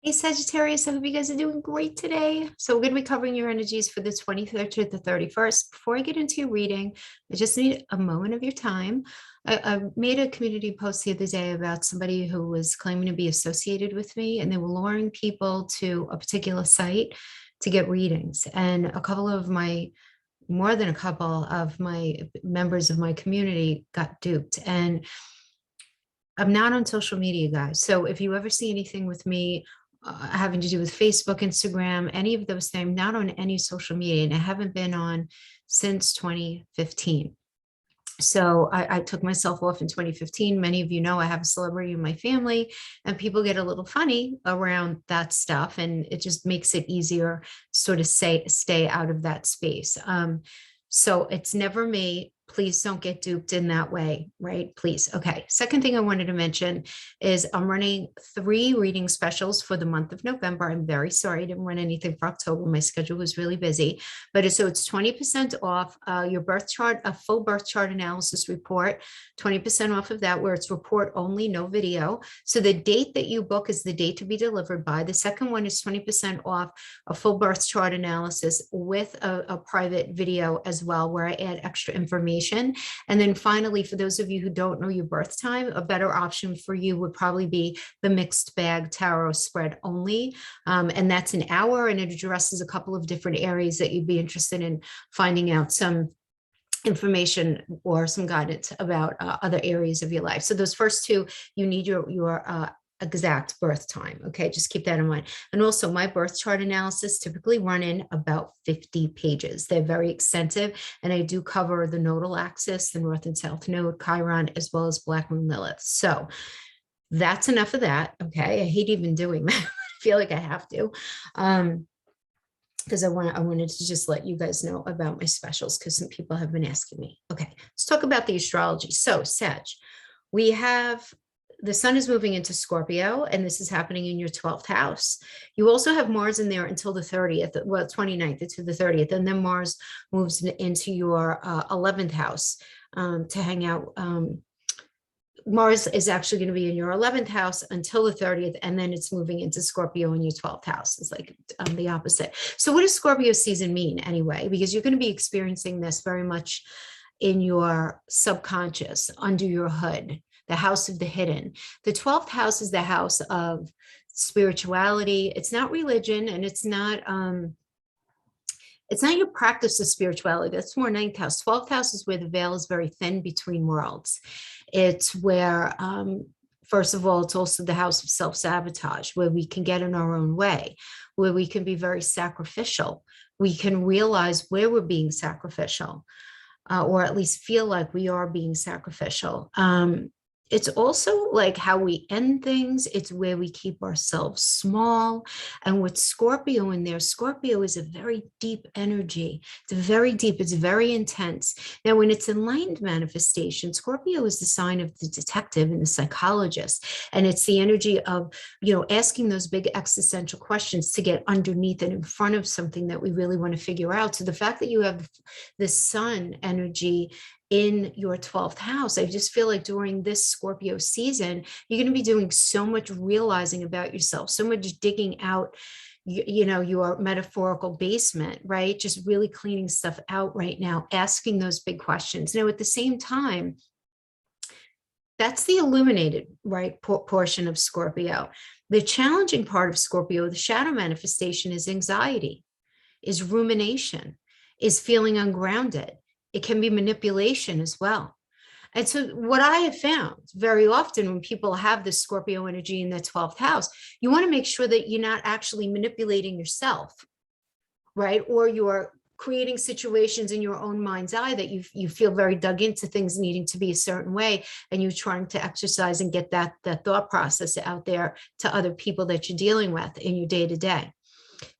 Hey Sagittarius, I hope you guys are doing great today. So we're going to be covering your energies for the 23rd to the 31st. Before I get into your reading, I just need a moment of your time. I made a community post the other day about somebody who was claiming to be associated with me, and they were luring people to a particular site to get readings. And more than a couple of my members of my community got duped. And I'm not on social media, guys. So if you ever see anything with me having to do with Facebook, Instagram, any of those things, not on any social media, and I haven't been on since 2015. So I took myself off in 2015. Many of you know I have a celebrity in my family, and people get a little funny around that stuff, and it just makes it easier to sort of stay out of that space. So it's never me. Please don't get duped in that way, right? Please. Okay. Second thing I wanted to mention is I'm running 3 reading specials for the month of November. I'm very sorry I didn't run anything for October. My schedule was really busy, but it's 20% off your birth chart, a full birth chart analysis report, 20% off of that, where it's report only, no video. So the date that you book is the date to be delivered by. The second one is 20% off a full birth chart analysis with a private video as well, where I add extra information. And then finally, for those of you who don't know your birth time, a better option for you would probably be the mixed bag tarot spread only. And that's an hour, and it addresses a couple of different areas that you'd be interested in finding out some information or some guidance about other areas of your life. So those first 2, you need your exact birth time. Okay, just keep that in mind. And also, my birth chart analysis typically run in about 50 pages. They're very extensive, and I do cover the nodal axis, the north and south node, Chiron, as well as Black Moon Lilith. So that's enough of that. Okay, I hate even doing that. I feel like I have to. Because I wanted to just let you guys know about my specials, because some people have been asking me. Okay, let's talk about the astrology. So Sag, we have the sun is moving into Scorpio, and this is happening in your 12th house. You also have Mars in there until the 30th, well, 29th to the 30th, and then Mars moves into your 11th house to hang out. Mars is actually going to be in your 11th house until the 30th, and then it's moving into Scorpio in your 12th house. It's like the opposite. So what does Scorpio season mean anyway? Because you're going to be experiencing this very much in your subconscious, under your hood, the house of the hidden. The 12th house is the house of spirituality. It's not religion, and it's not your practice of spirituality. That's more 9th house. 12th house is where the veil is very thin between worlds. It's where, first of all, it's also the house of self-sabotage, where we can get in our own way, where we can be very sacrificial. We can realize where we're being sacrificial, or at least feel like we are being sacrificial. It's also like how we end things. It's where we keep ourselves small. And with Scorpio in there, Scorpio is a very deep energy. It's very deep. It's very intense. Now, when it's enlightened manifestation, Scorpio is the sign of the detective and the psychologist. And it's the energy of, asking those big existential questions to get underneath and in front of something that we really want to figure out. So the fact that you have the sun energy in your 12th house, I just feel like during this Scorpio season, you're going to be doing so much realizing about yourself, so much digging out, your metaphorical basement, right? Just really cleaning stuff out right now, asking those big questions. Now, at the same time, that's the illuminated, right, portion of Scorpio. The challenging part of Scorpio, the shadow manifestation, is anxiety, is rumination, is feeling ungrounded. It can be manipulation as well. And so what I have found very often when people have this Scorpio energy in their 12th house, you want to make sure that you're not actually manipulating yourself, right? Or you're creating situations in your own mind's eye that you feel very dug into things needing to be a certain way, and you're trying to exercise and get that thought process out there to other people that you're dealing with in your day-to-day.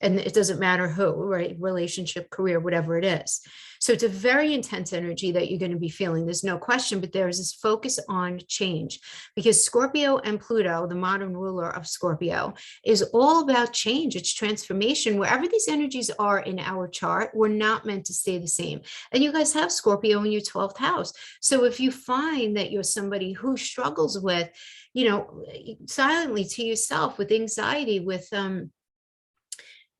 And it doesn't matter who, right? Relationship, career, whatever it is. So it's a very intense energy that you're going to be feeling. There's no question, but there's this focus on change, because Scorpio and Pluto, the modern ruler of Scorpio, is all about change. It's transformation. Wherever these energies are in our chart, we're not meant to stay the same. And you guys have Scorpio in your 12th house. So if you find that you're somebody who struggles with, silently to yourself with anxiety, with,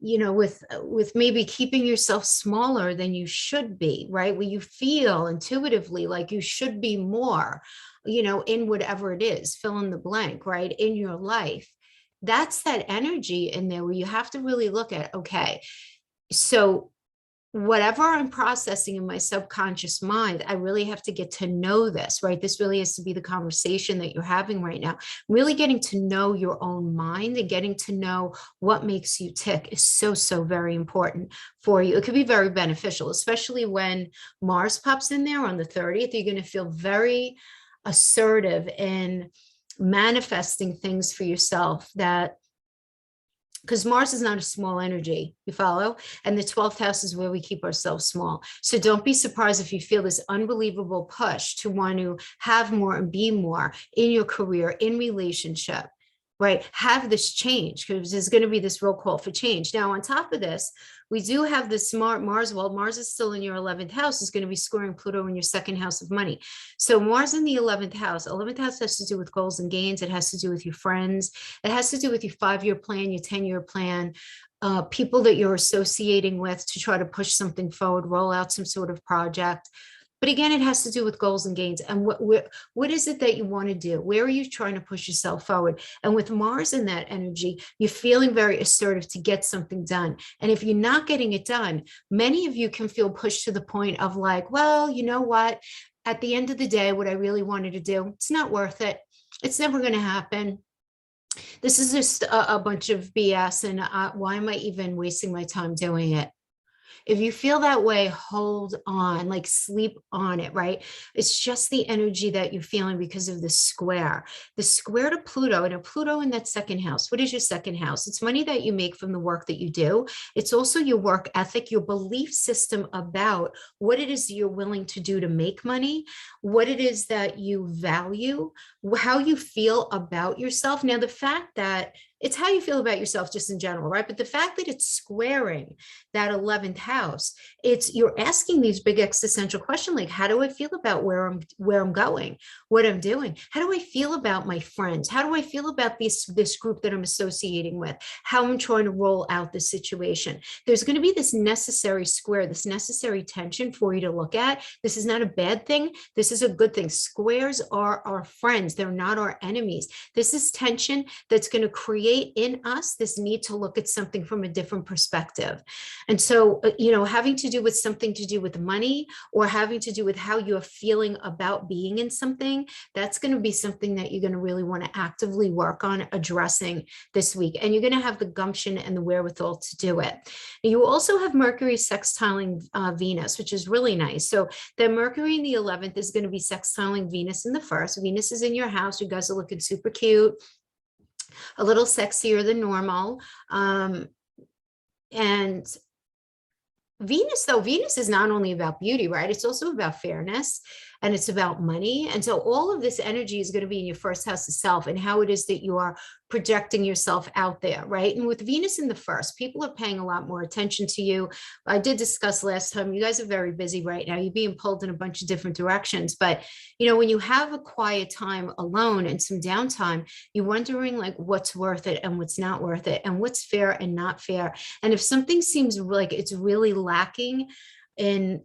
with maybe keeping yourself smaller than you should be, right? Where you feel intuitively like you should be more, in whatever it is, fill in the blank, right? In your life. That's that energy in there where you have to really look at, okay, so whatever I'm processing in my subconscious mind, I really have to get to know this, right? This really has to be the conversation that you're having right now. Really getting to know your own mind and getting to know what makes you tick is so, so very important for you. It could be very beneficial, especially when Mars pops in there on the 30th. You're going to feel very assertive in manifesting things for yourself that, because Mars is not a small energy, you follow? And the 12th house is where we keep ourselves small. So don't be surprised if you feel this unbelievable push to want to have more and be more in your career, in relationship, right? Have this change, because there's going to be this real call for change. Now, on top of this, we do have this smart Mars. Well, Mars is still in your 11th house, is going to be squaring Pluto in your second house of money. So Mars in the 11th house has to do with goals and gains. It has to do with your friends. It has to do with your 5-year plan, your 10-year plan, people that you're associating with to try to push something forward, roll out some sort of project. But again, it has to do with goals and gains. And what is it that you want to do? Where are you trying to push yourself forward? And with Mars in that energy, you're feeling very assertive to get something done. And if you're not getting it done, many of you can feel pushed to the point of like, well, you know what? At the end of the day, what I really wanted to do, it's not worth it. It's never going to happen. This is just a bunch of BS. And why am I even wasting my time doing it? If you feel that way, hold on, like sleep on it, right? It's just the energy that you're feeling because of the square to Pluto, and a Pluto in that second house. What is your second house? It's money that you make from the work that you do. It's also your work ethic, your belief system about what it is you're willing to do to make money, what it is that you value, how you feel about yourself. Now, the fact that it's how you feel about yourself just in general, right? But the fact that it's squaring that 11th house, you're asking these big existential questions like, how do I feel about where I'm going, what I'm doing? How do I feel about my friends? How do I feel about this group that I'm associating with? How I'm trying to roll out this situation? There's going to be this necessary square, this necessary tension for you to look at. This is not a bad thing. This is a good thing. Squares are our friends. They're not our enemies. This is tension that's going to create in us this need to look at something from a different perspective. And so, having to do with something to do with money, or having to do with how you're feeling about being in something, that's going to be something that you're going to really want to actively work on addressing this week. And you're going to have the gumption and the wherewithal to do it. You also have Mercury sextiling Venus, which is really nice. So the Mercury in the 11th is going to be sextiling Venus in the first. Venus is in your house. You guys are looking super cute, a little sexier than normal. And Venus is not only about beauty, right? It's also about fairness, and it's about money. And so all of this energy is going to be in your first house of self and how it is that you are projecting yourself out there, right? And with Venus in the first, people are paying a lot more attention to you. I did discuss last time, you guys are very busy right now. You're being pulled in a bunch of different directions. But, when you have a quiet time alone and some downtime, you're wondering like what's worth it and what's not worth it, and what's fair and not fair. And if something seems like it's really lacking in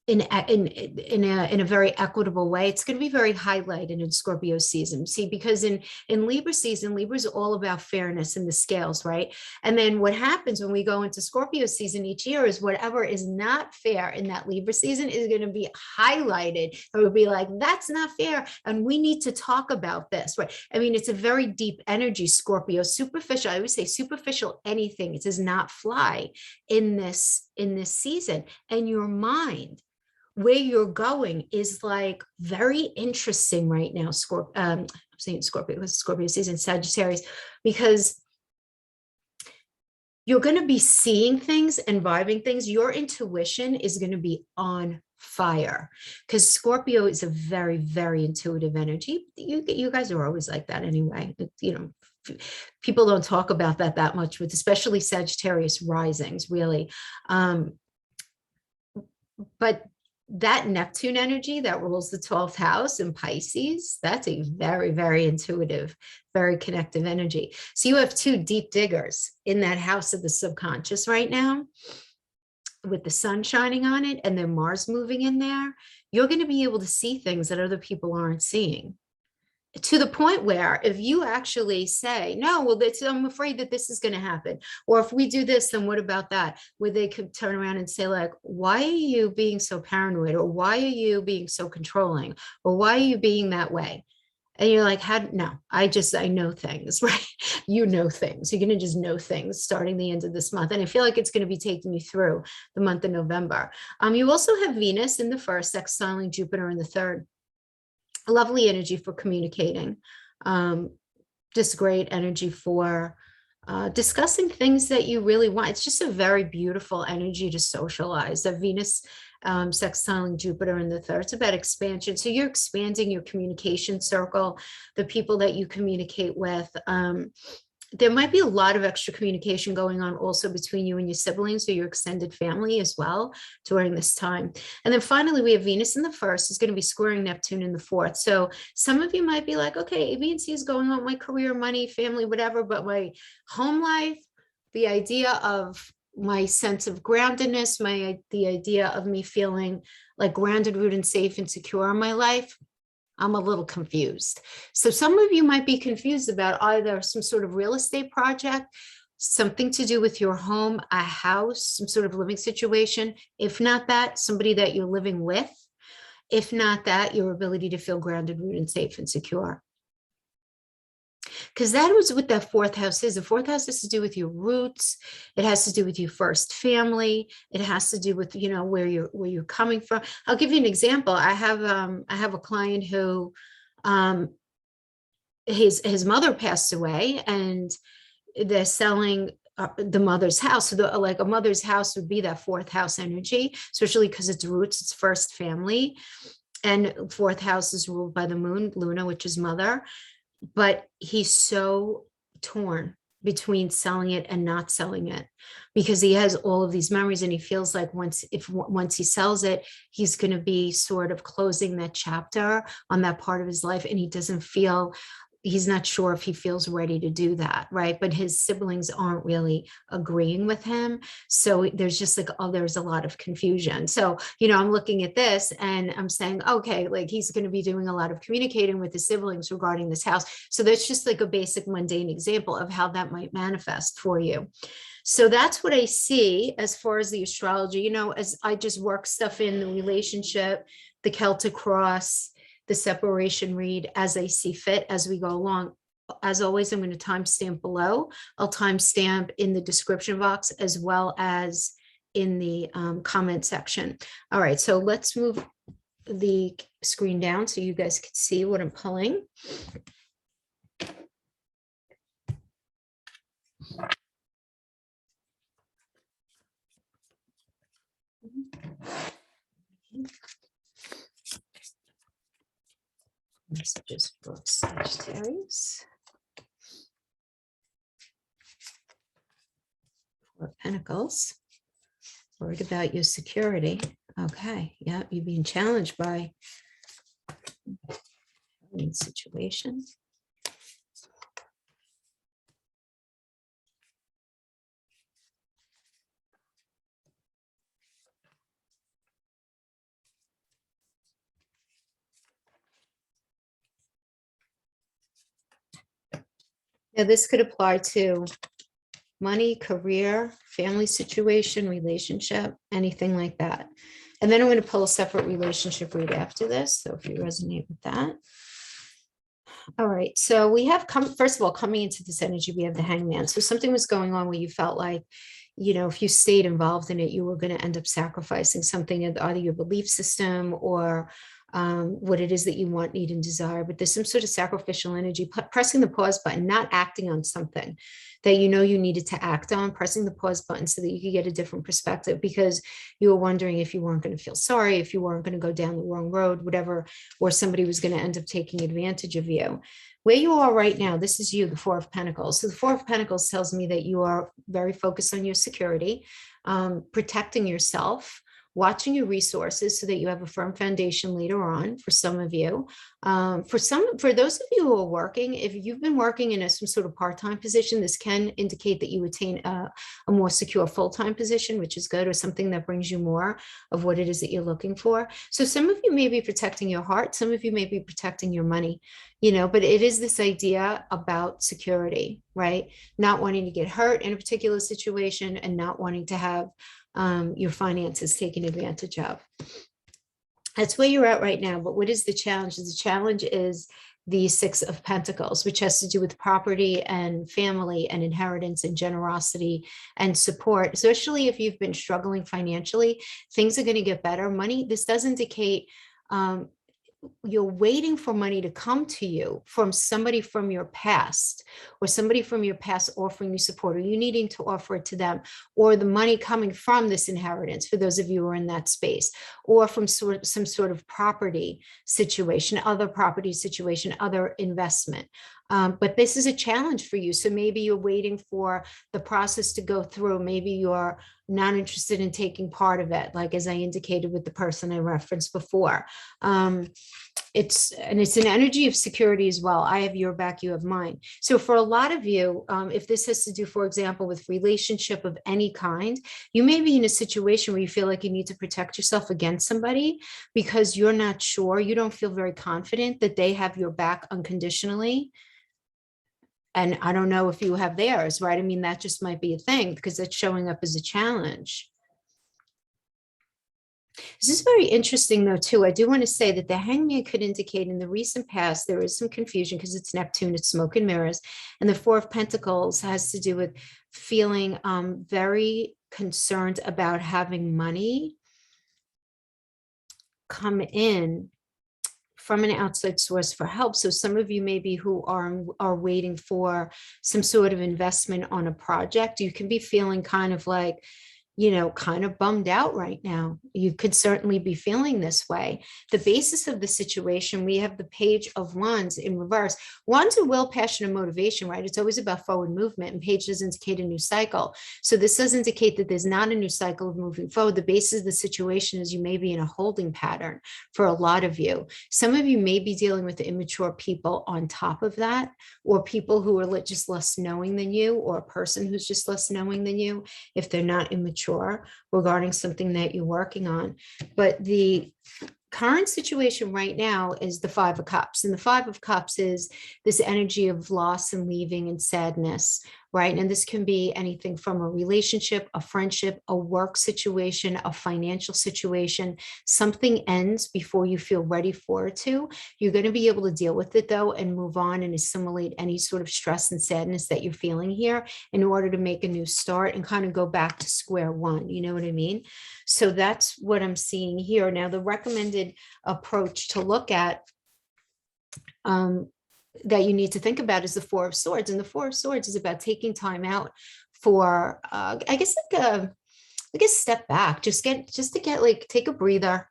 in a very equitable way, it's going to be very highlighted in Scorpio season. See, because in Libra season, Libra is all about fairness and the scales, right? And then what happens when we go into Scorpio season each year is whatever is not fair in that Libra season is going to be highlighted. It would be like, that's not fair, and we need to talk about this, right? I mean, it's a very deep energy, Scorpio. Superficial, I would say superficial anything, it does not fly in this season. And your mind, where you're going, is like very interesting right now. I'm saying Scorpio because Scorpio season, Sagittarius, because you're going to be seeing things and vibing things. Your intuition is going to be on fire, because Scorpio is a very, very intuitive energy. You guys are always like that anyway. People don't talk about that much, with especially Sagittarius risings, really. But that Neptune energy that rules the 12th house in Pisces, that's a very, very intuitive, very connective energy. So you have two deep diggers in that house of the subconscious right now, with the sun shining on it and then Mars moving in there. You're going to be able to see things that other people aren't seeing, to the point where if you actually say, no, well, I'm afraid that this is going to happen, or if we do this, then what about that? Where they could turn around and say, like, why are you being so paranoid? Or why are you being so controlling? Or why are you being that way? And you're like, no, I know things, right? You know things. You're going to just know things starting the end of this month. And I feel like it's going to be taking you through the month of November. You also have Venus in the first, sextiling Jupiter in the third. A lovely energy for communicating. Just great energy for discussing things that you really want. It's just a very beautiful energy to socialize. The Venus sextiling Jupiter in the third, it's about expansion. So you're expanding your communication circle, the people that you communicate with. There might be a lot of extra communication going on also between you and your siblings or your extended family as well during this time. And then finally, we have Venus in the first is going to be squaring Neptune in the fourth. So some of you might be like, okay, A, B, and C is going on, my career, money, family, whatever, but my home life, the idea of my sense of groundedness, the idea of me feeling like grounded, rooted, and safe and secure in my life, I'm a little confused. So some of you might be confused about either some sort of real estate project, something to do with your home, a house, some sort of living situation. If not that, somebody that you're living with. If not that, your ability to feel grounded, rooted, and safe and secure. Because that was what that fourth house is. The fourth house has to do with your roots. It has to do with your first family. It has to do with, where you're coming from. I'll give you an example. I have a client who his mother passed away, and they're selling the mother's house. So like a mother's house would be that fourth house energy, especially because it's roots, it's first family, and fourth house is ruled by the moon, Luna, which is mother. But he's so torn between selling it and not selling it, because he has all of these memories, and he feels like once he sells it, he's going to be sort of closing that chapter on that part of his life, and he's not sure if he feels ready to do that, right? But his siblings aren't really agreeing with him. So there's just there's a lot of confusion. So, I'm looking at this and I'm saying, okay, like he's going to be doing a lot of communicating with his siblings regarding this house. So that's just like a basic mundane example of how that might manifest for you. So that's what I see as far as the astrology, as I just work stuff in the relationship, the Celtic cross, the separation read as I see fit as we go along. As always, I'm going to timestamp below. I'll timestamp in the description box as well as in the comment section. All right, so let's move the screen down so you guys can see what I'm pulling. Messages for Sagittarius. Four of Pentacles. Worried about your security. Okay, yeah, you're being challenged by a situation. Now, this could apply to money, career, family situation, relationship, anything like that. And then I'm going to pull a separate relationship read after this. So if you resonate with that. All right. So we have first of all, coming into this energy, we have the Hangman. So something was going on where you felt like, if you stayed involved in it, you were going to end up sacrificing something in either your belief system or what it is that you want, need, and desire. But there's some sort of sacrificial energy, pressing the pause button, not acting on something that you needed to act on, pressing the pause button so that you could get a different perspective, because you were wondering if you weren't going to feel sorry, if you weren't going to go down the wrong road, whatever, or somebody was going to end up taking advantage of you. Where you are right now, this is you, the Four of Pentacles. So the Four of Pentacles tells me that you are very focused on your security, protecting yourself, watching your resources so that you have a firm foundation later on for some of you. For those of you who are working, if you've been working in some sort of part-time position, this can indicate that you attain a more secure full-time position, which is good, or something that brings you more of what it is that you're looking for. So some of you may be protecting your heart, some of you may be protecting your money, but it is this idea about security, right? Not wanting to get hurt in a particular situation and not wanting to have your finances taken advantage of. That's where you're at right now. But what is the challenge? The challenge is the Six of Pentacles, which has to do with property and family and inheritance and generosity and support, especially if you've been struggling financially. Things are going to get better. Money, this does indicate you're waiting for money to come to you from somebody from your past, or somebody from your past offering you support, or you needing to offer it to them, or the money coming from this inheritance for those of you who are in that space, or from some sort of property situation, other property situation, other investment. But this is a challenge for you. So maybe you're waiting for the process to go through. Maybe you're not interested in taking part of it, like as I indicated with the person I referenced before. It's an energy of security as well. I have your back, you have mine. So for a lot of you, if this has to do, for example, with relationship of any kind, you may be in a situation where you feel like you need to protect yourself against somebody because you're not sure, you don't feel very confident that they have your back unconditionally. And I don't know if you have theirs, right? I mean, that just might be a thing because it's showing up as a challenge. This is very interesting, though, too. I do want to say that the Hangman could indicate in the recent past, there is some confusion because it's Neptune, it's smoke and mirrors. And the Four of Pentacles has to do with feeling very concerned about having money come in from an outside source for help. So some of you maybe who are waiting for some sort of investment on a project, you can be feeling kind of like, kind of bummed out right now. You could certainly be feeling this way. The basis of the situation, we have the Page of Wands in reverse. Wands are will, passion, and motivation, right? It's always about forward movement, and Page does indicate a new cycle. So this does indicate that there's not a new cycle of moving forward. The basis of the situation is you may be in a holding pattern for a lot of you. Some of you may be dealing with immature people on top of that, or people who are just less knowing than you, or a person who's just less knowing than you, if they're not immature regarding something that you're working on. But the current situation right now is the Five of Cups. And the Five of Cups is this energy of loss and leaving and sadness, right? And this can be anything from a relationship, a friendship, a work situation, a financial situation. Something ends before you feel ready for it to. You're going to be able to deal with it, though, and move on and assimilate any sort of stress and sadness that you're feeling here in order to make a new start and kind of go back to square one. You know what I mean? So that's what I'm seeing here. Now, the recommended approach to look at that you need to think about is the Four of Swords. And the Four of Swords is about taking time out for, I guess, like a step back, take a breather,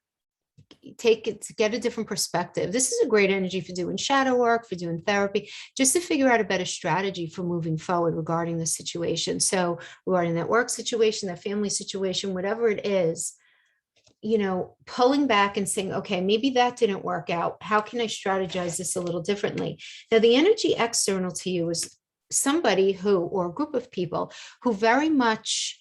get a different perspective. This is a great energy for doing shadow work, for doing therapy, just to figure out a better strategy for moving forward regarding the situation. So regarding that work situation, that family situation, whatever it is, pulling back and saying, okay, maybe that didn't work out. How can I strategize this a little differently? Now, the energy external to you is somebody who, or a group of people who very much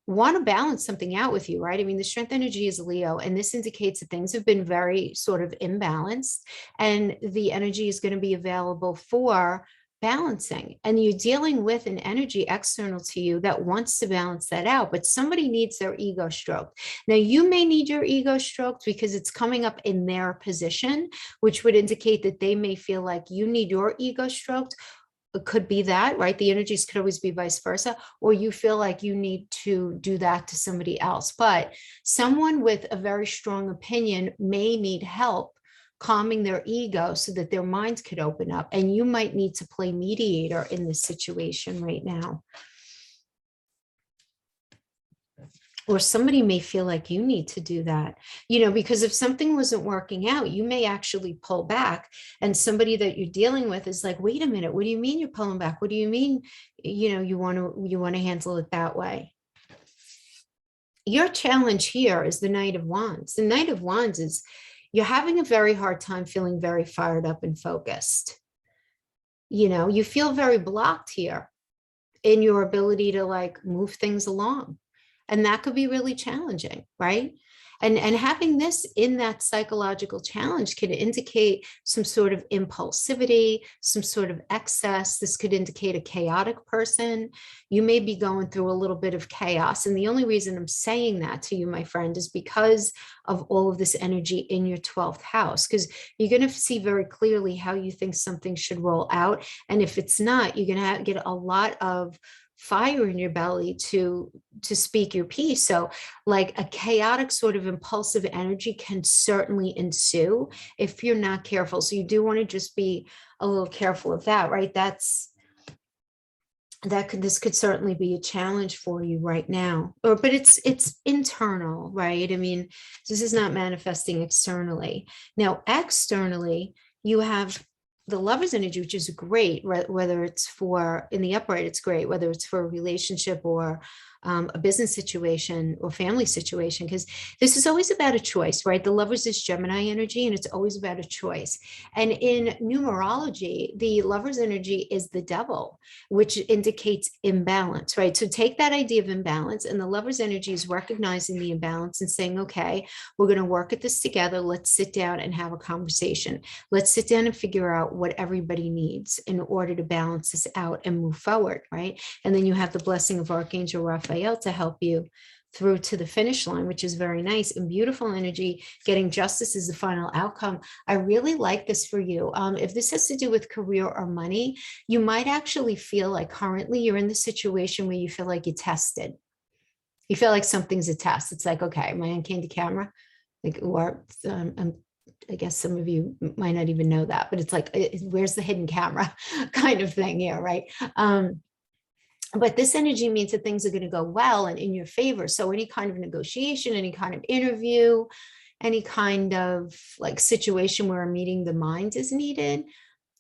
want to balance something out with you, right? I mean, the strength energy is Leo, and this indicates that things have been very sort of imbalanced, and the energy is going to be available for balancing. And you're dealing with an energy external to you that wants to balance that out, but somebody needs their ego stroked. Now, you may need your ego stroked because it's coming up in their position, which would indicate that they may feel like you need your ego stroked. It could be that, right? The energies could always be vice versa, or you feel like you need to do that to somebody else. But someone with a very strong opinion may need help calming their ego so that their minds could open up. And you might need to play mediator in this situation right now. Or somebody may feel like you need to do that, because if something wasn't working out, you may actually pull back, and somebody that you're dealing with is like, wait a minute, what do you mean you're pulling back? What do you mean, you want to handle it that way? your challenge here is the Knight of Wands. The Knight of Wands is you're having a very hard time feeling very fired up and focused. You know, you feel very blocked here in your ability to like move things along. And that could be really challenging, right? And having this in that psychological challenge can indicate some sort of impulsivity, some sort of excess. This could indicate a chaotic person. You may be going through a little bit of chaos. And the only reason I'm saying that to you, my friend, is because of all of this energy in your 12th house, because you're going to see very clearly how you think something should roll out. And if it's not, you're going to get a lot of fire in your belly to speak your piece. So like a chaotic sort of impulsive energy can certainly ensue if you're not careful. So you do want to just be a little careful of that, right? This could certainly be a challenge for you right now, but it's internal, right? I mean, this is not manifesting externally. Now, externally, you have the Lover's energy, which is great, whether it's for in the upright, it's great, whether it's for a relationship or a business situation or family situation, because this is always about a choice, right? The Lovers is Gemini energy, and it's always about a choice. And in numerology, the Lover's energy is the devil, which indicates imbalance, right? So take that idea of imbalance, and the Lover's energy is recognizing the imbalance and saying, okay, we're going to work at this together. Let's sit down and have a conversation. Let's sit down and figure out what everybody needs in order to balance this out and move forward, right? And then you have the blessing of Archangel Raphael to help you through to the finish line, which is very nice and beautiful energy. Getting justice is the final outcome. I really like this for you. If this has to do with career or money, you might actually feel like currently you're in the situation where you feel like you're tested. You feel like something's a test. It's like, okay, am I on candid camera? Like, or I guess some of you might not even know that, but it's like, where's the hidden camera kind of thing here, right? But this energy means that things are going to go well and in your favor. So any kind of negotiation, any kind of interview, any kind of like situation where a meeting the minds is needed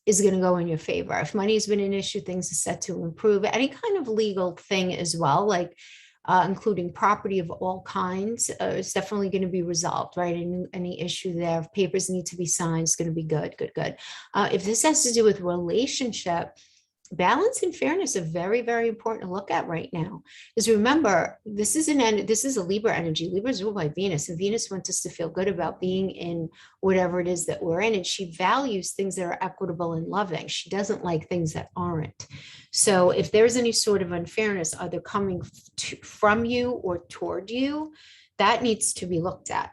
is going to go in your favor. If money has been an issue, things are set to improve. Any kind of legal thing as well, like including property of all kinds, is definitely going to be resolved, right? Any issue there, if papers need to be signed, it's going to be good. If this has to do with relationship, balance and fairness are very, very important to look at right now. Because remember, this is a Libra energy. Libra is ruled by Venus, and Venus wants us to feel good about being in whatever it is that we're in. And she values things that are equitable and loving. She doesn't like things that aren't. So if there's any sort of unfairness, either coming from you or toward you, that needs to be looked at.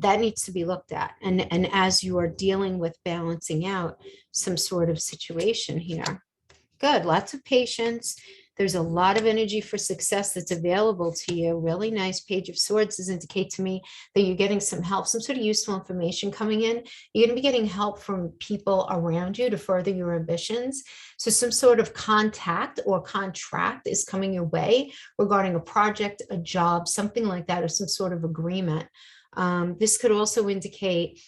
And as you are dealing with balancing out some sort of situation here. Good, lots of patience. There's a lot of energy for success that's available to you. Really nice. Page of Swords does indicate to me that you're getting some help, some sort of useful information coming in. You're going to be getting help from people around you to further your ambitions. So some sort of contact or contract is coming your way regarding a project, a job, something like that, or some sort of agreement. This could also indicate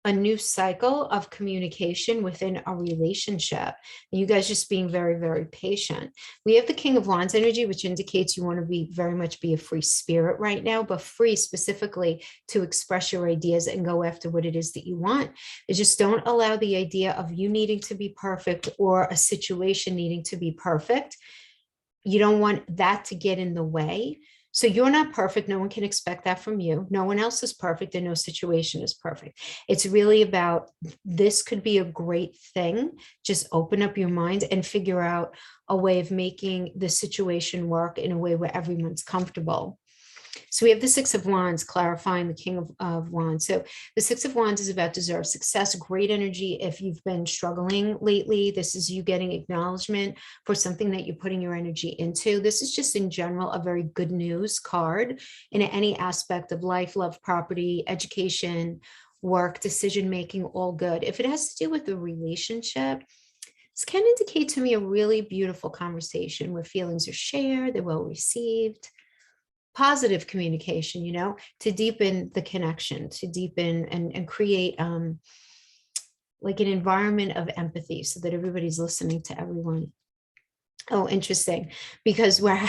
a new cycle of communication within a relationship. You guys just being very, very patient. We have the King of Wands energy, which indicates you want to be very much be a free spirit right now, but free specifically to express your ideas and go after what it is that you want. Just don't allow the idea of you needing to be perfect or a situation needing to be perfect. You don't want that to get in the way. So you're not perfect. No one can expect that from you. No one else is perfect, and no situation is perfect. It's really about, this could be a great thing. Just open up your mind and figure out a way of making the situation work in a way where everyone's comfortable. So we have the Six of Wands clarifying the King of Wands. So the Six of Wands is about deserved success, great energy. If you've been struggling lately, this is you getting acknowledgement for something that you're putting your energy into. This is just in general a very good news card in any aspect of life, love, property, education, work, decision-making, all good. If it has to do with a relationship, this can indicate to me a really beautiful conversation where feelings are shared, they're well received. Positive communication, to deepen the connection, to deepen and create like an environment of empathy so that everybody's listening to everyone. Oh, interesting. Because where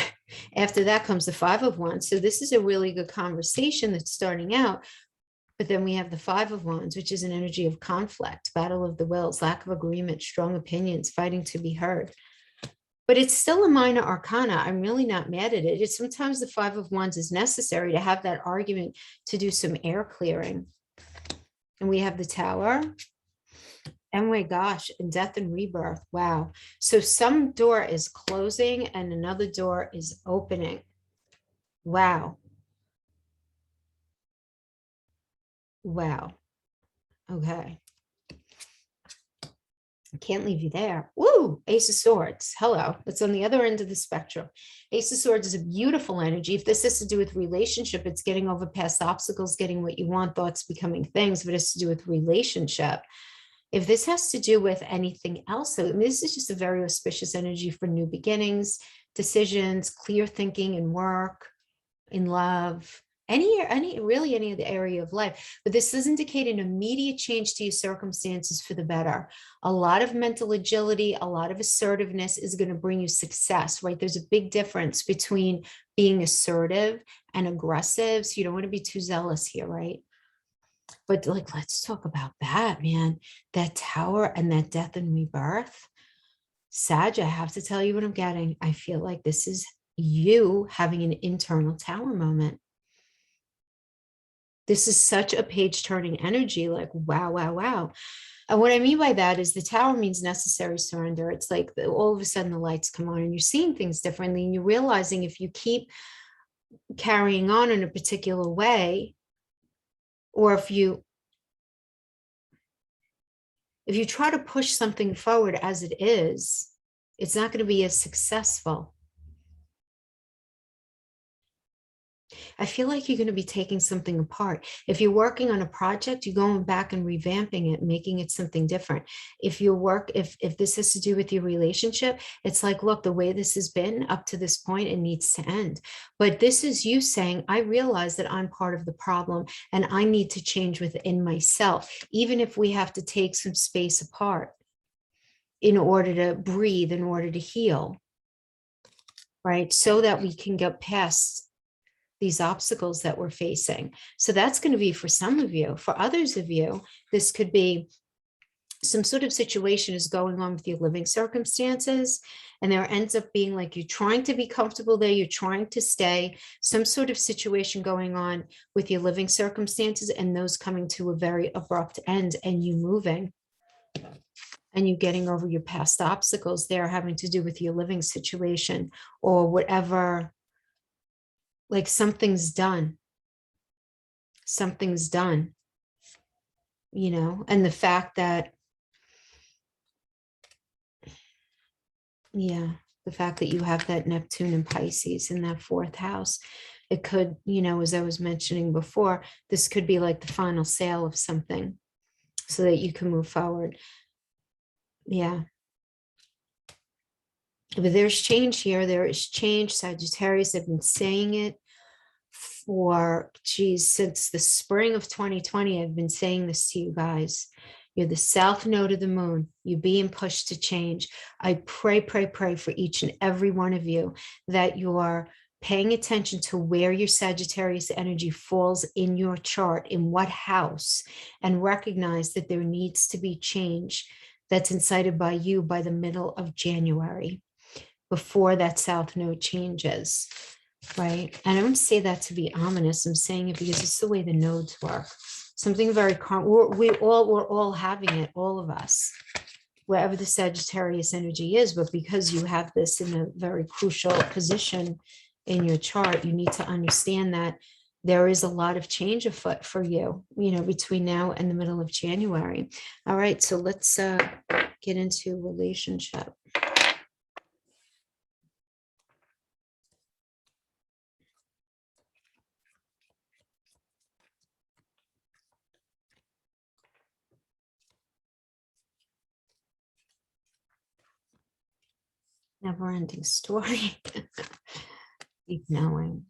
after that comes the Five of Wands. So this is a really good conversation that's starting out. But then we have the Five of Wands, which is an energy of conflict, battle of the wills, lack of agreement, strong opinions, fighting to be heard. But it's still a minor arcana. I'm really not mad at it. It's sometimes the Five of Wands is necessary to have that argument, to do some air clearing. And we have the Tower. Oh my gosh, and death and rebirth. Wow. So some door is closing and another door is opening. Wow. Wow. Okay. I can't leave you there. Woo! Ace of Swords. Hello. It's on the other end of the spectrum. Ace of Swords is a beautiful energy. If this has to do with relationship, it's getting over past obstacles, getting what you want, thoughts becoming things. If it has to do with relationship, if this has to do with anything else, so this is just a very auspicious energy for new beginnings, decisions, clear thinking in work, in love, really any of the area of life. But this does indicate an immediate change to your circumstances for the better. A lot of mental agility, a lot of assertiveness is going to bring you success, right? There's a big difference between being assertive and aggressive. So you don't want to be too zealous here, right? But like, let's talk about that, man. That Tower and that death and rebirth. Sag, I have to tell you what I'm getting. I feel like this is you having an internal Tower moment. This is such a page turning energy, like, wow, wow, wow. And what I mean by that is the Tower means necessary surrender. It's like all of a sudden the lights come on and you're seeing things differently. And you're realizing if you keep carrying on in a particular way, or if you try to push something forward as it is, it's not going to be as successful. I feel like you're going to be taking something apart. If you're working on a project, you're going back and revamping it, making it something different. If this has to do with your relationship, it's like, look, the way this has been up to this point, it needs to end. But this is you saying, I realize that I'm part of the problem and I need to change within myself, even if we have to take some space apart in order to breathe, in order to heal, right? So that we can get past these obstacles that we're facing. So that's going to be for some of you. For others of you, this could be some sort of situation is going on with your living circumstances, and there ends up being like you're trying to be comfortable there, you're trying to stay, some sort of situation going on with your living circumstances, and those coming to a very abrupt end, and you moving and you getting over your past obstacles there having to do with your living situation or whatever. Like something's done, and the fact that, the fact that you have that Neptune and Pisces in that fourth house, it could, as I was mentioning before, this could be like the final sale of something so that you can move forward. Yeah. But there's change here. There is change. Sagittarius, I've been saying it since the spring of 2020. I've been saying this to you guys. You're the south node of the moon. You're being pushed to change. I pray for each and every one of you that you are paying attention to where your Sagittarius energy falls in your chart, in what house, and recognize that there needs to be change that's incited by you by the middle of January, before that south node changes, right? And I don't say that to be ominous. I'm saying it because it's the way the nodes work. Something very we're all having it, all of us, wherever the Sagittarius energy is. But because you have this in a very crucial position in your chart, you need to understand that there is a lot of change afoot for you, between now and the middle of January. All right, so let's get into relationship. Never-ending story. Deep knowing.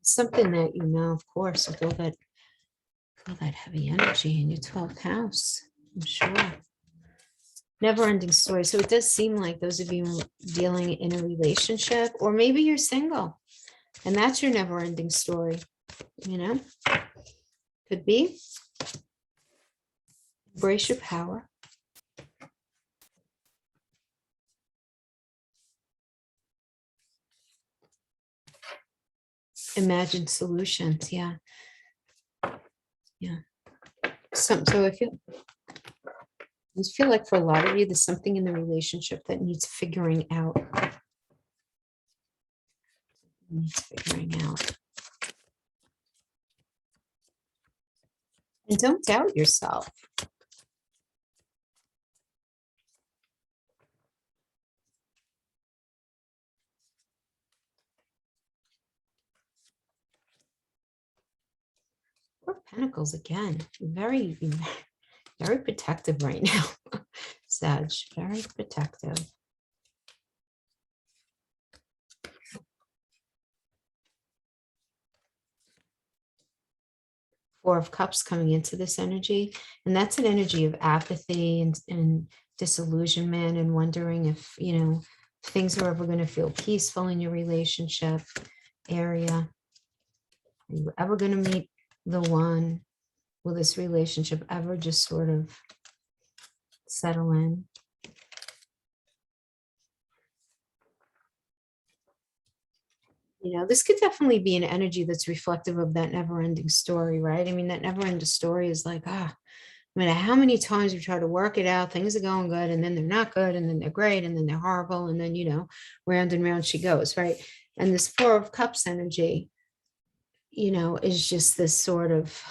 Something that of course, with all that heavy energy in your 12th house, I'm sure. Never-ending story. So it does seem like those of you dealing in a relationship, or maybe you're single, and that's your never-ending story, you know? Could be. Embrace your power. Imagine solutions. Yeah. Yeah. So I feel like for a lot of you, there's something in the relationship that needs figuring out. And don't doubt yourself. Four of Pentacles again. Very, very protective right now. Sag, very protective. Four of Cups coming into this energy. And that's an energy of apathy and disillusionment and wondering if, you know, things are ever going to feel peaceful in your relationship area. Are you ever going to meet the one? Will this relationship ever just sort of settle in? You know, this could definitely be an energy that's reflective of that never-ending story, right? I mean, that never-ending story is like, no matter how many times we try to work it out, things are going good, and then they're not good, and then they're great, and then they're horrible, and then, you know, round and round she goes, right? And this Four of Cups energy, you know, is just this sort of,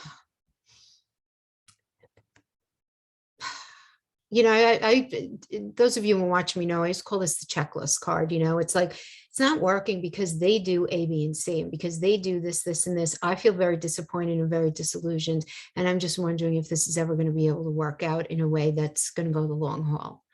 you know, those of you who watch me know, I used to call this the checklist card. You know, it's like, it's not working because they do A, B, and C, and because they do this, this, and this. I feel very disappointed and very disillusioned. And I'm just wondering if this is ever going to be able to work out in a way that's going to go the long haul.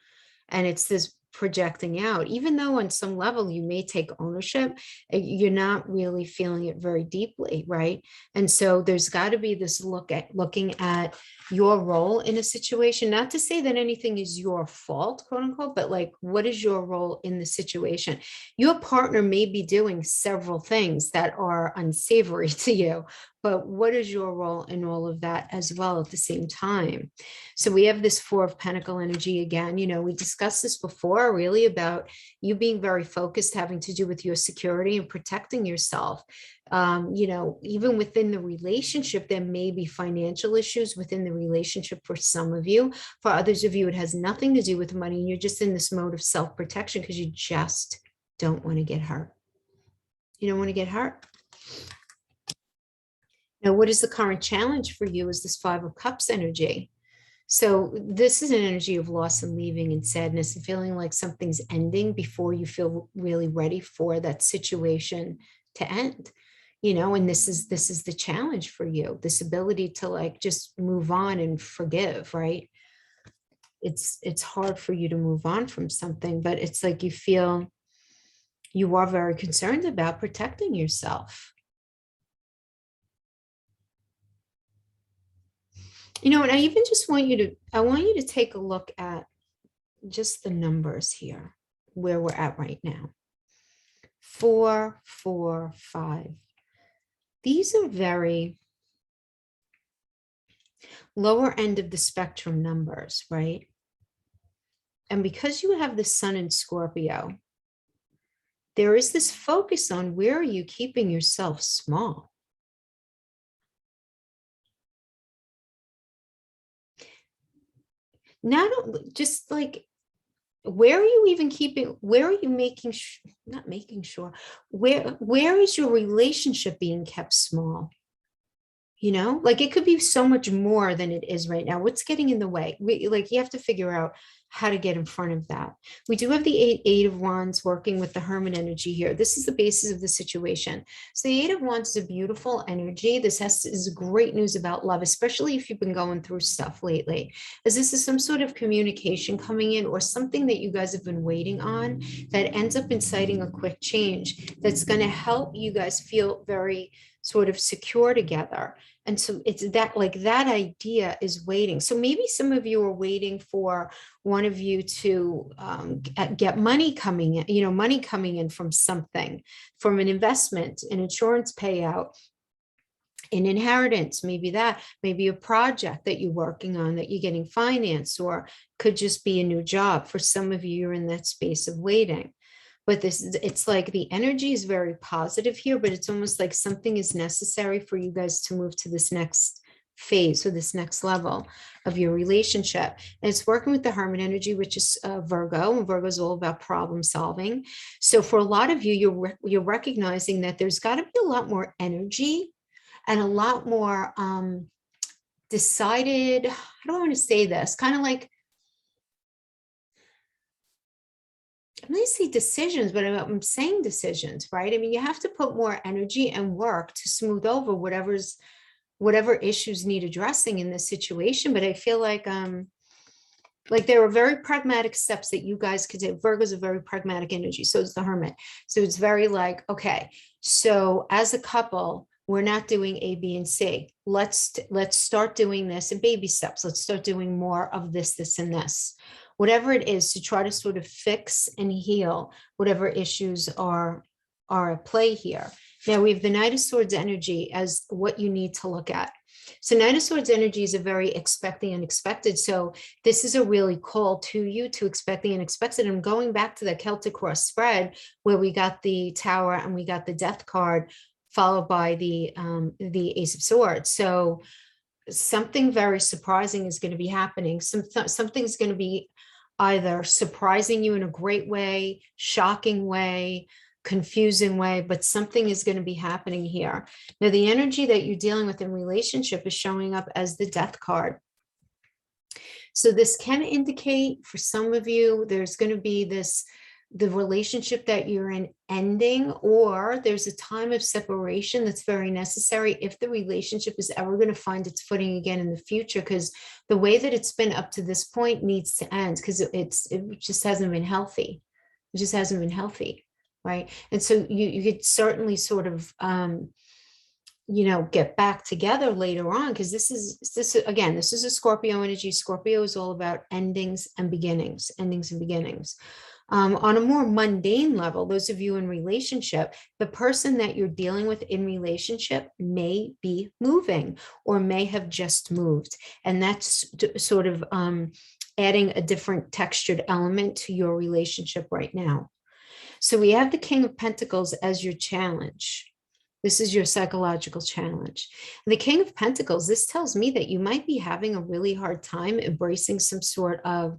And it's this projecting out, even though on some level you may take ownership, you're not really feeling it very deeply, right? And so there's got to be this looking at your role in a situation, not to say that anything is your fault, quote unquote, but like, what is your role in the situation? Your partner may be doing several things that are unsavory to you, but what is your role in all of that as well at the same time? So we have this Four of Pentacle energy again. You know, we discussed this before, really about you being very focused, having to do with your security and protecting yourself. You know, even within the relationship, there may be financial issues within the relationship for some of you. For others of you, it has nothing to do with money. And you're just in this mode of self-protection because you just don't want to get hurt. You don't want to get hurt. Now, what is the current challenge for you is this Five of Cups energy. So this is an energy of loss and leaving and sadness and feeling like something's ending before you feel really ready for that situation to end. You know, and this is the challenge for you, this ability to like just move on and forgive, right? It's hard for you to move on from something, but it's like you feel you are very concerned about protecting yourself. You know, and I even just want you to take a look at just the numbers here, where we're at right now. 4, 4, 5. These are very lower end of the spectrum numbers, right? And because you have the sun in Scorpio, there is this focus on where are you keeping yourself small? Not just like, where are you even keeping, where are you making, not making sure, where is your relationship being kept small? You know, like it could be so much more than it is right now. What's getting in the way? You have to figure out how to get in front of that. We do have the eight of Wands working with the Hermit energy here. This is the basis of the situation. So the Eight of Wands is a beautiful energy. This is great news about love, especially if you've been going through stuff lately, as this is some sort of communication coming in or something that you guys have been waiting on that ends up inciting a quick change that's going to help you guys feel very sort of secure together. And so it's that, like, that idea is waiting. So maybe some of you are waiting for one of you to get money coming in, money coming in from something, from an investment, an insurance payout, an inheritance, maybe a project that you're working on that you're getting financed, or could just be a new job. For some of you, you're in that space of waiting. But it's like the energy is very positive here, but it's almost like something is necessary for you guys to move to this next phase, or this next level of your relationship. And it's working with the Hermit energy, which is Virgo, and Virgo is all about problem solving. So for a lot of you, you're recognizing that there's got to be a lot more energy and a lot more decided, how do I want to say this? Kind of like, I'm going to say decisions, but I'm saying decisions, right? I mean, you have to put more energy and work to smooth over whatever issues need addressing in this situation. But I feel like there are very pragmatic steps that you guys could take. Virgo's a very pragmatic energy. So is the Hermit. So it's very like, okay, so as a couple, we're not doing A, B, and C. Let's start doing this in baby steps. Let's start doing more of this, and this. Whatever it is, to try to sort of fix and heal whatever issues are at play here. Now we have the Knight of Swords energy as what you need to look at. So Knight of Swords energy is a very expect the unexpected. So this is a really call to you to expect the unexpected. I'm going back to the Celtic cross spread where we got the Tower and we got the Death card, followed by the Ace of Swords. So something very surprising is going to be happening. Something's going to be either surprising you in a great way, shocking way, confusing way, but something is going to be happening here. Now, the energy that you're dealing with in relationship is showing up as the Death card. So this can indicate for some of you, there's going to be the relationship that you're in ending, or there's a time of separation that's very necessary if the relationship is ever going to find its footing again in the future, because the way that it's been up to this point needs to end, because it just hasn't been healthy. It just hasn't been healthy, right? And so you could certainly sort of get back together later on, because this is a Scorpio energy. Scorpio is all about endings and beginnings. On a more mundane level, those of you in relationship, the person that you're dealing with in relationship may be moving or may have just moved. And that's sort of adding a different textured element to your relationship right now. So we have the King of Pentacles as your challenge. This is your psychological challenge. And the King of Pentacles, this tells me that you might be having a really hard time embracing some sort of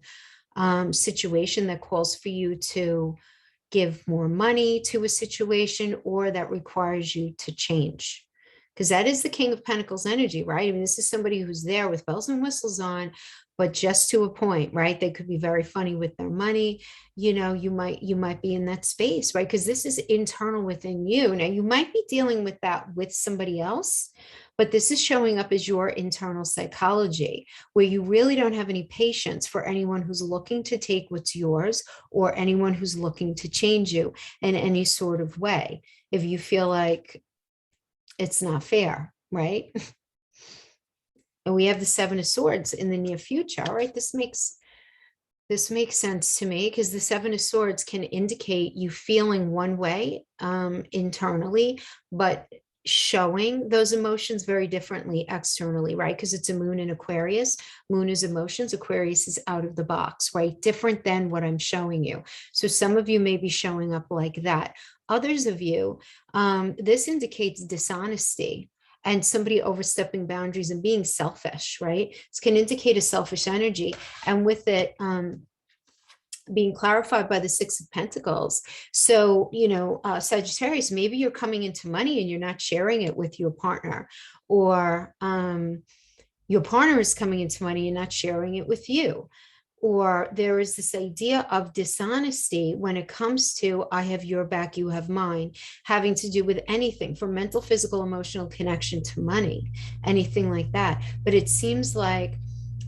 situation that calls for you to give more money to a situation, or that requires you to change, because that is the King of Pentacles energy, right? I mean, this is somebody who's there with bells and whistles on, but just to a point, right? They could be very funny with their money. You might be in that space, right? Because this is internal within you. Now you might be dealing with that with somebody else, but this is showing up as your internal psychology, where you really don't have any patience for anyone who's looking to take what's yours, or anyone who's looking to change you in any sort of way, if you feel like it's not fair, right? And we have the Seven of Swords in the near future, right? This makes sense to me, because the Seven of Swords can indicate you feeling one way internally, but showing those emotions very differently externally, right? Because it's a moon in Aquarius. Moon is emotions. Aquarius is out of the box, right? Different than what I'm showing you. So some of you may be showing up like that. Others of you, this indicates dishonesty and somebody overstepping boundaries and being selfish, right? This can indicate a selfish energy. And with it, being clarified by the Six of Pentacles. So, Sagittarius, maybe you're coming into money and you're not sharing it with your partner, or your partner is coming into money and not sharing it with you. Or there is this idea of dishonesty when it comes to I have your back, you have mine, having to do with anything from mental, physical, emotional connection to money, anything like that. But it seems like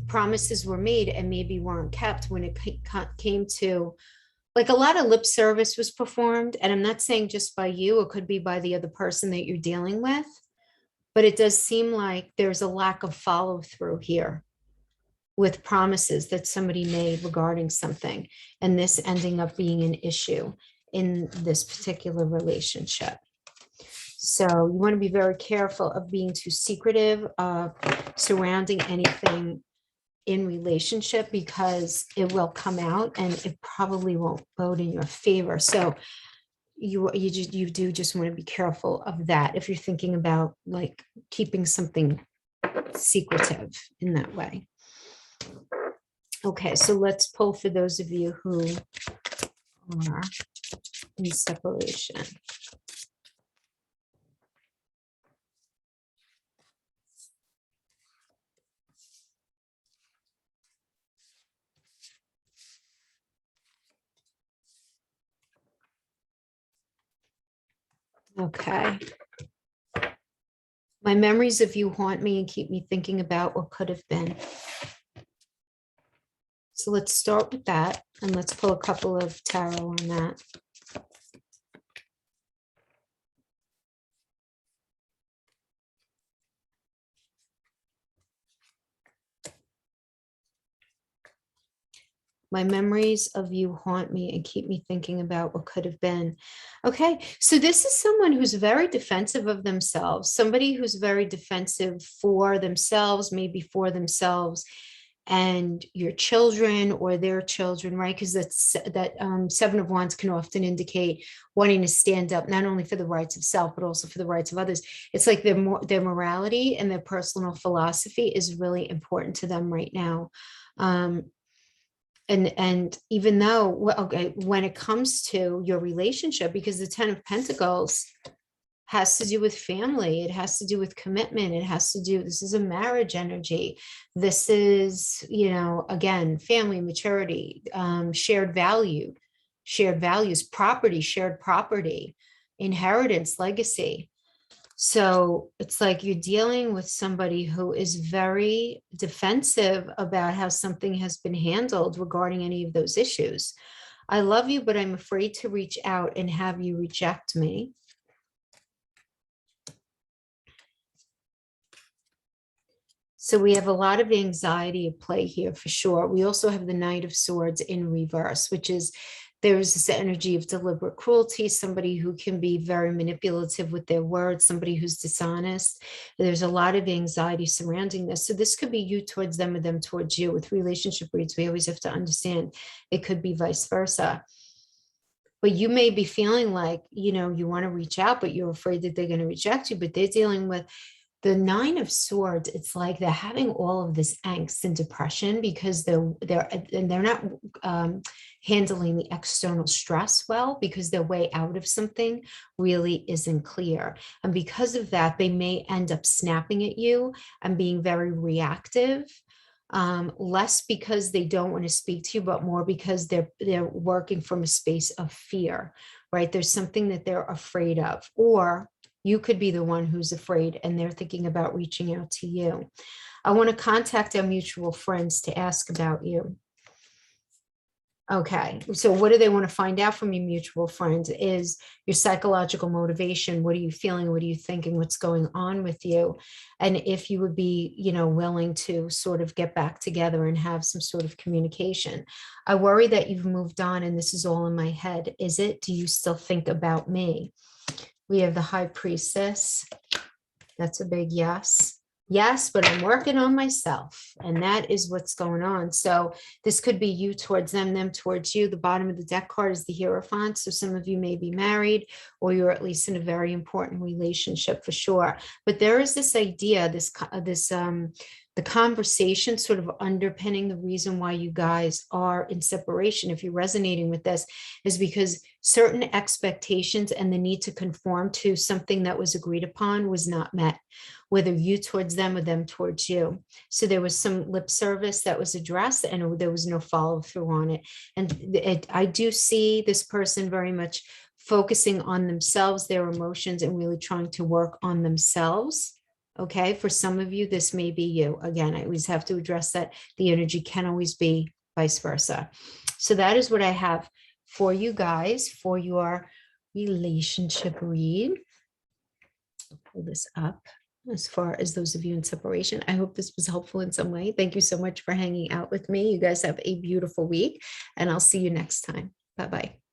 promises were made and maybe weren't kept when it came to, like, a lot of lip service was performed. And I'm not saying just by you, it could be by the other person that you're dealing with. but it does seem like there's a lack of follow through here with promises that somebody made regarding something, and this ending up being an issue in this particular relationship. So you want to be very careful of being too secretive surrounding anything in relationship, because it will come out and it probably won't bode in your favor. So you do just want to be careful of that if you're thinking about like keeping something secretive in that way. Okay, so let's pull for those of you who are in separation. Okay. My memories of you haunt me and keep me thinking about what could have been. So let's start with that, and let's pull a couple of tarot on that. My memories of you haunt me and keep me thinking about what could have been. Okay, so this is someone who's very defensive of themselves, somebody who's very defensive for themselves, maybe for themselves and your children or their children, right? Because that Seven of Wands can often indicate wanting to stand up not only for the rights of self, but also for the rights of others. It's like their morality and their personal philosophy is really important to them right now. And even though, well, okay, when it comes to your relationship, because the Ten of Pentacles has to do with family, it has to do with commitment, it has to do, this is a marriage energy. This is, you know, again, family, maturity, shared values, property, shared property, inheritance, legacy. So it's like you're dealing with somebody who is very defensive about how something has been handled regarding any of those issues. I love you, but I'm afraid to reach out and have you reject me. So we have a lot of anxiety at play here for sure. We also have the Knight of Swords in reverse, which is there's this energy of deliberate cruelty, somebody who can be very manipulative with their words, somebody who's dishonest. There's a lot of anxiety surrounding this. So this could be you towards them or them towards you. With relationship reads, we always have to understand it could be vice versa. But you may be feeling like, you know, you want to reach out, but you're afraid that they're going to reject you, but they're dealing with the Nine of Swords. It's like they're having all of this angst and depression because they're not handling the external stress well, because their way out of something really isn't clear. And because of that, they may end up snapping at you and being very reactive. Less because they don't want to speak to you, but more because they're working from a space of fear, right? There's something that they're afraid of, or you could be the one who's afraid and they're thinking about reaching out to you. I want to contact our mutual friends to ask about you. Okay, so what do they want to find out from your mutual friends is your psychological motivation. What are you feeling? What are you thinking? What's going on with you? And if you would be, you know, willing to sort of get back together and have some sort of communication. I worry that you've moved on and this is all in my head. Is it? Do you still think about me? We have the High Priestess. That's a big yes. Yes, but I'm working on myself. And that is what's going on. So this could be you towards them, them towards you. The bottom of the deck card is the Hierophant. So some of you may be married, or you're at least in a very important relationship for sure. But there is this idea, the conversation sort of underpinning the reason why you guys are in separation, if you're resonating with this, is because certain expectations and the need to conform to something that was agreed upon was not met, whether you towards them or them towards you. So there was some lip service that was addressed and there was no follow through on it. And I do see this person very much focusing on themselves, their emotions, and really trying to work on themselves. Okay, for some of you, this may be you. Again, I always have to address that the energy can always be vice versa. So that is what I have for you guys for your relationship read. I'll pull this up. as far as those of you in separation. I hope this was helpful in some way. Thank you so much for hanging out with me. You guys have a beautiful week, and I'll see you next time. Bye-bye.